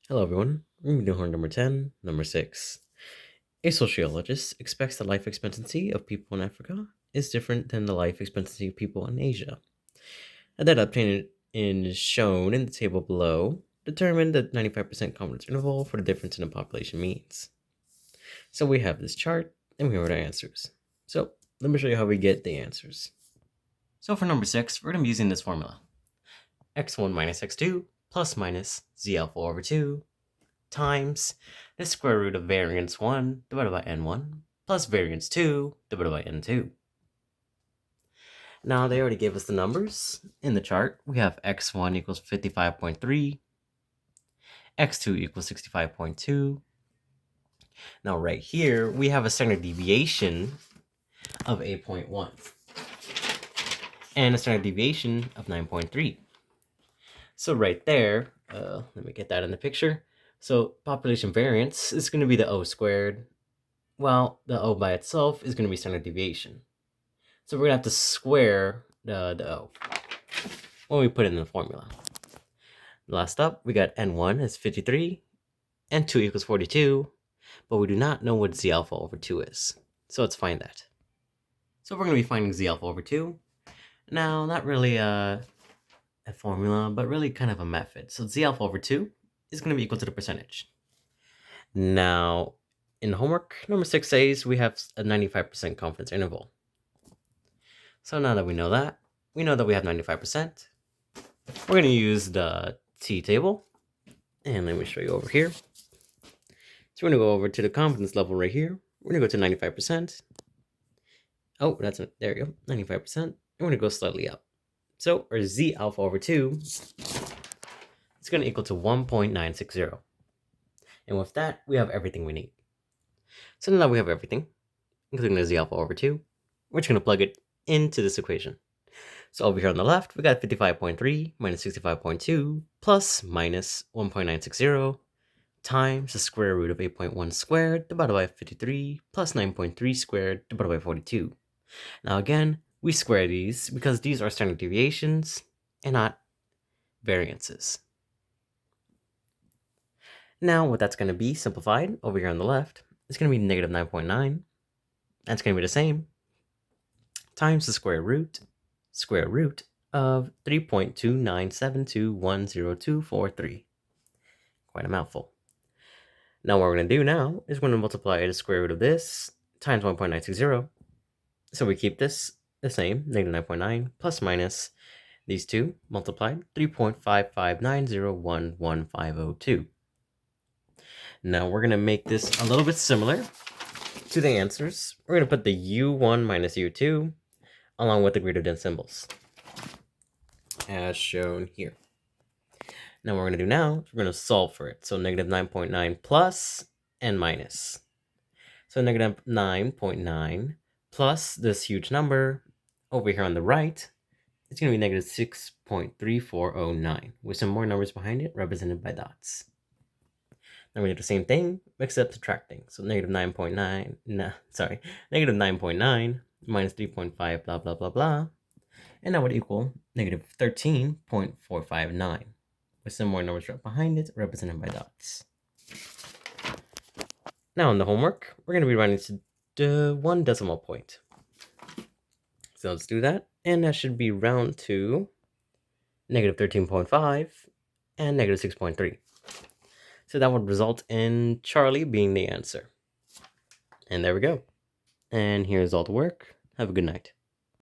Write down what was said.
Hello, everyone. We're going to be doing homework number 10, number 6. A sociologist expects the life expectancy of people in Africa is different than the life expectancy of people in Asia. The data obtained is shown in the table below. Determine the 95% confidence interval for the difference in the population means. So we have this chart, and we have our answers. So let me show you how we get the answers. So for number 6, we're going to be using this formula. x1 minus x2 plus minus z alpha over 2 times the square root of variance 1 divided by n1 plus variance 2 divided by n2. Now they already gave us the numbers in the chart. We have x1 equals 55.3, x2 equals 65.2. Now right here, we have a standard deviation of 8.1 and a standard deviation of 9.3. So right there, let me get that in the picture. So population variance is going to be the O squared, while the O by itself is going to be standard deviation. So we're going to have to square the O when we put it in the formula. Last up, we got N1 is 53, N2 equals 42, but we do not know what Z alpha over 2 is. So let's find that. So we're going to be finding Z alpha over 2. Now, not really a formula, but really kind of a method. So Z alpha over 2 is going to be equal to the percentage. Now, in homework number 6 says we have a 95% confidence interval. So now that we know that we have 95%. We're going to use the t-table. And let me show you over here. So we're going to go over to the confidence level right here. We're going to go to 95%. Oh, there you go, 95%. And we're going to go slightly up. So our z alpha over 2 is going to equal to 1.960. And with that, we have everything we need. So now that we have everything, including the z alpha over 2, we're just going to plug it into this equation. So over here on the left, we got 55.3 minus 65.2 plus minus 1.960 times the square root of 8.1 squared divided by 53 plus 9.3 squared divided by 42. Now again, we square these because these are standard deviations and not variances. Now what that's going to be simplified over here on the left is going to be negative 9.9. That's going to be the same times the square root of 3.297210243. Quite a mouthful. Now what we're going to do now is we're going to multiply the square root of this times 1.960. So we keep this the same, negative 9.9 plus minus these two multiplied, 3.559011502. Now we're going to make this a little bit similar to the answers. We're going to put the u1 minus u2 along with the greater than symbols, as shown here. Now what we're going to do now is we're going to solve for it. So negative 9.9 plus and minus. So negative 9.9 plus this huge number over here on the right, it's going to be negative 6.3409 with some more numbers behind it represented by dots. Now we do the same thing except subtracting. So negative 9.9 minus 3.5 blah blah blah blah, and that would equal negative 13.459 with some more numbers right behind it represented by dots. Now in the homework, we're going to be running to the 1 decimal point. So let's do that, and that should be round to negative 13.5 and negative 6.3. So that would result in Charlie being the answer. And there we go. And here's all the work. Have a good night.